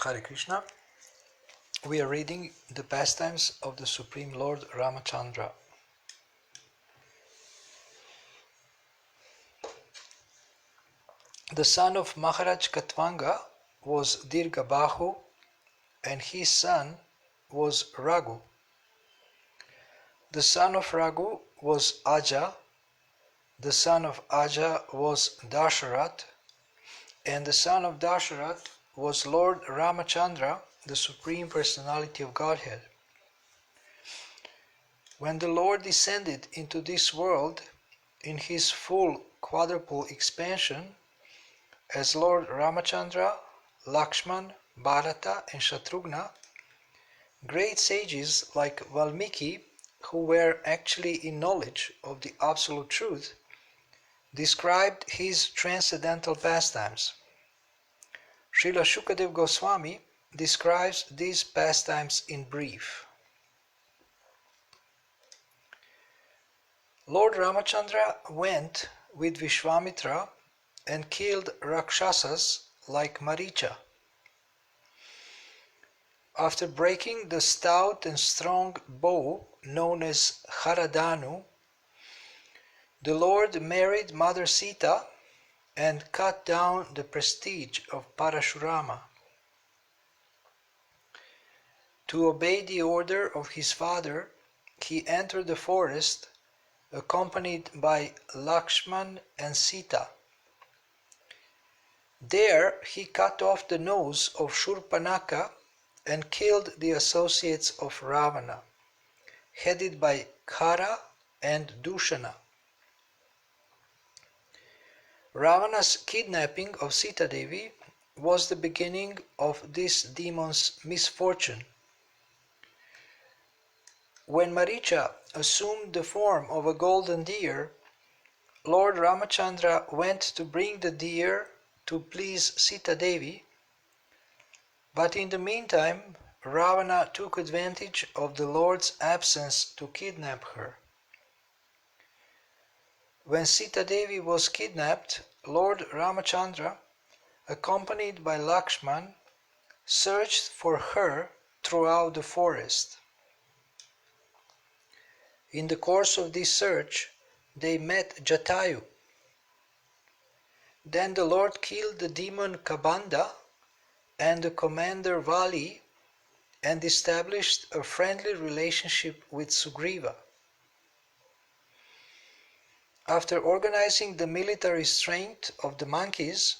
Hare Krishna. We are reading the pastimes of the Supreme Lord Ramachandra. The son of Maharaj Katvanga was Dirghabahu, and his son was Raghu. The son of Raghu was Aja, the son of Aja was Dasharat, and the son of Dasharat was Lord Ramachandra, the Supreme Personality of Godhead. When the Lord descended into this world in his full quadruple expansion as Lord Ramachandra, Lakshman, Bharata and Shatrughna, great sages like Valmiki, who were actually in knowledge of the absolute truth, described his transcendental pastimes. Srila Shukadev Goswami describes these pastimes in brief. Lord Ramachandra went with Vishwamitra and killed Rakshasas like Maricha. After breaking the stout and strong bow known as Haradanu, the Lord married Mother Sita and cut down the prestige of Parashurama. To obey the order of his father, he entered the forest accompanied by Lakshman and Sita. There he cut off the nose of Shurpanaka and killed the associates of Ravana, headed by Khara and Dushana. Ravana's kidnapping of Sita Devi was the beginning of this demon's misfortune. When Maricha assumed the form of a golden deer, Lord Ramachandra went to bring the deer to please Sita Devi, but in the meantime Ravana took advantage of the Lord's absence to kidnap her. When Sita Devi was kidnapped, Lord Ramachandra, accompanied by Lakshman, searched for her throughout the forest. In the course of this search, they met Jatayu. Then the Lord killed the demon Kabanda and the commander Vali and established a friendly relationship with Sugriva. After organizing the military strength of the monkeys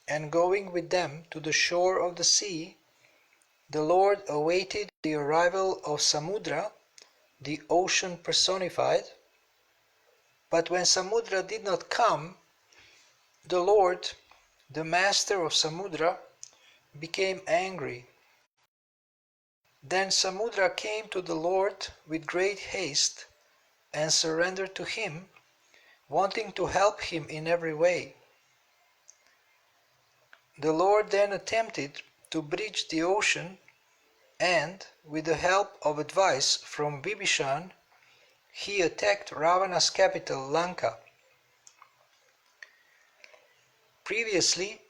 and going with them to the shore of the sea, the Lord awaited the arrival of Samudra, the ocean personified. But when Samudra did not come, the Lord, the master of Samudra, became angry. Then Samudra came to the Lord with great haste and surrendered to him, wanting to help him in every way. The Lord then attempted to bridge the ocean and, with the help of advice from Vibhishan, he attacked Ravana's capital Lanka. Previously,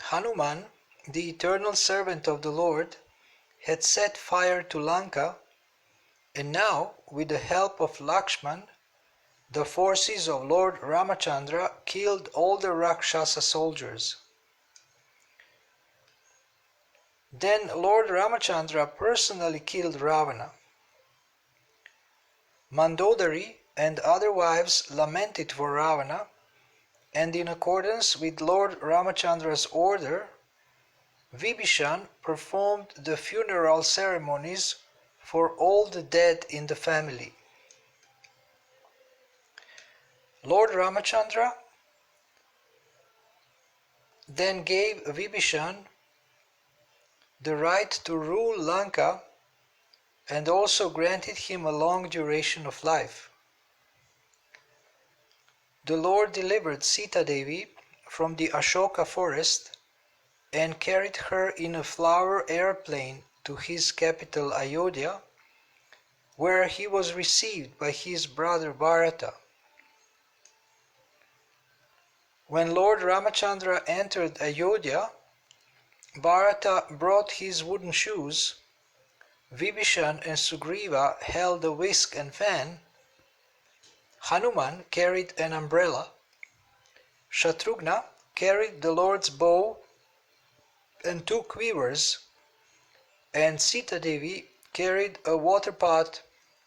Hanuman, the eternal servant of the Lord, had set fire to Lanka, and now, with the help of Lakshman, the forces of Lord Ramachandra killed all the Rakshasa soldiers. Then Lord Ramachandra personally killed Ravana. Mandodari and other wives lamented for Ravana, and in accordance with Lord Ramachandra's order, Vibhishan performed the funeral ceremonies for all the dead in the family. Lord Ramachandra then gave Vibhishan the right to rule Lanka and also granted him a long duration of life. The Lord delivered Sita Devi from the Ashoka forest and carried her in a flower airplane to his capital Ayodhya, where he was received by his brother Bharata. When Lord Ramachandra entered Ayodhya, Bharata brought his wooden shoes, Vibhishan and Sugriva held a whisk and fan, Hanuman carried an umbrella, Shatrughna carried the Lord's bow and 2 quivers, and Sita Devi carried a water pot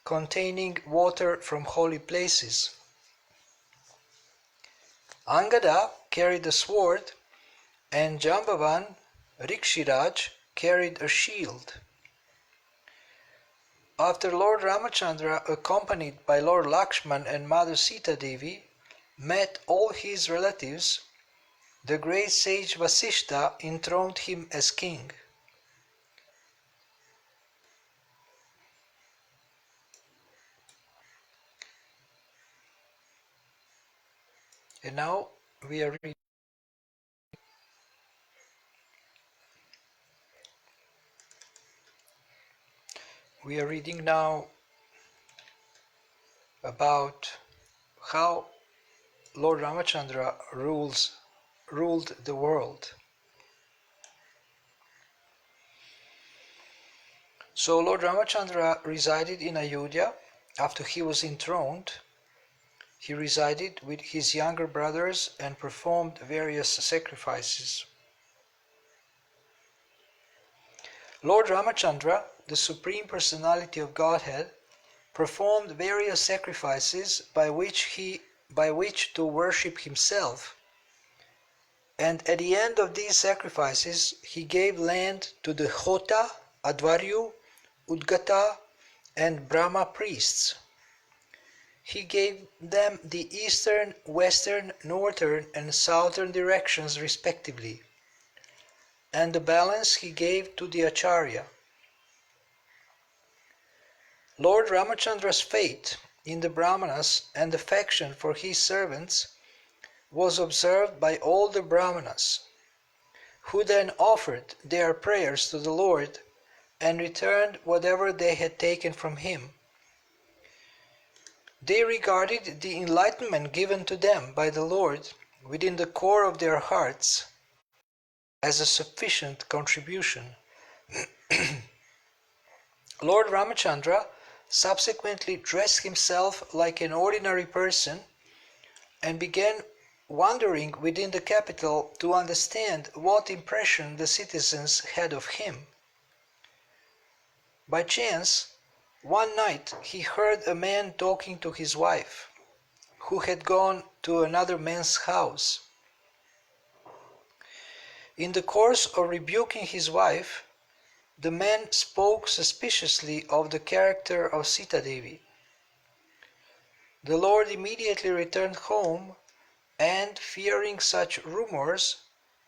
containing water from holy places. Angada carried a sword, and Jambavan, Rikshiraj, carried a shield. After Lord Ramachandra, accompanied by Lord Lakshman and Mother Sita Devi, met all his relatives, the great sage Vasishta enthroned him as king. And now we are reading now about how Lord Ramachandra ruled the world. So Lord Ramachandra resided in Ayodhya. After he was enthroned, he resided with his younger brothers and performed various sacrifices. Lord Ramachandra, the Supreme Personality of Godhead, performed various sacrifices by which to worship himself, and at the end of these sacrifices he gave land to the Hota, Advaryu, Udgata, and Brahma priests. He gave them the eastern, western, northern, and southern directions respectively, and the balance he gave to the Acharya. Lord Ramachandra's fate in the Brahmanas and affection for his servants was observed by all the Brahmanas, who then offered their prayers to the Lord and returned whatever they had taken from him. They regarded the enlightenment given to them by the Lord within the core of their hearts as a sufficient contribution. Lord Ramachandra subsequently dressed himself like an ordinary person and began wandering within the capital to understand what impression the citizens had of him. By chance, one night he heard a man talking to his wife, who had gone to another man's house. In the course of rebuking his wife, the man spoke suspiciously of the character of Sita Devi. The Lord immediately returned home, and fearing such rumors,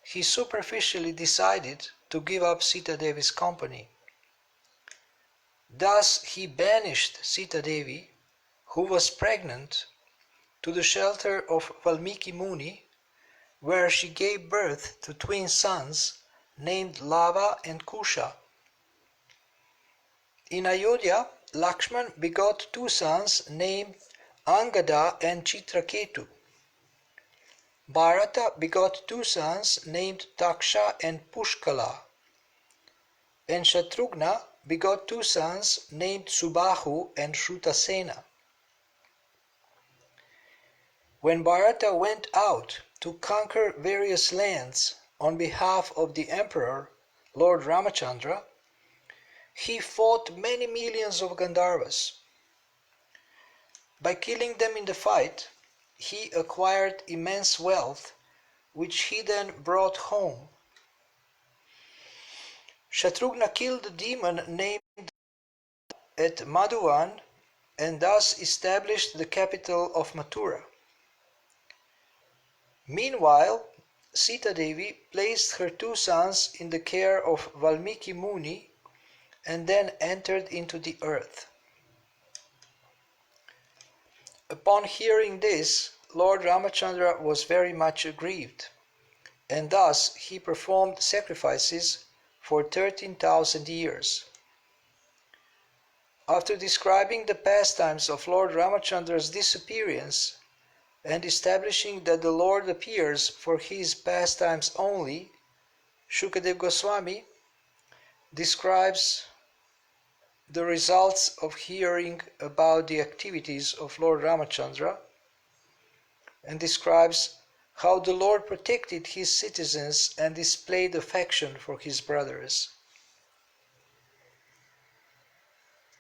he superficially decided to give up Sita Devi's company. Thus he banished Sita Devi, who was pregnant, to the shelter of Valmiki Muni, where she gave birth to twin sons named Lava and Kusha. In Ayodhya, Lakshman begot 2 sons named Angada and Chitraketu. Bharata begot 2 sons named Taksha and Pushkala. And Shatrughna begot 2 sons named Subahu and Shrutasena. When Bharata went out to conquer various lands on behalf of the emperor, Lord Ramachandra, he fought many millions of Gandharvas. By killing them in the fight, he acquired immense wealth, which he then brought home. Shatrughna killed a demon named at Madhuvan and thus established the capital of Mathura. Meanwhile, Sita Devi placed her 2 sons in the care of Valmiki Muni and then entered into the earth. Upon hearing this, Lord Ramachandra was very much aggrieved, and thus he performed sacrifices for 13,000 years. After describing the pastimes of Lord Ramachandra's disappearance and establishing that the Lord appears for his pastimes only, Shukadev Goswami describes the results of hearing about the activities of Lord Ramachandra and describes how the Lord protected his citizens and displayed affection for his brothers.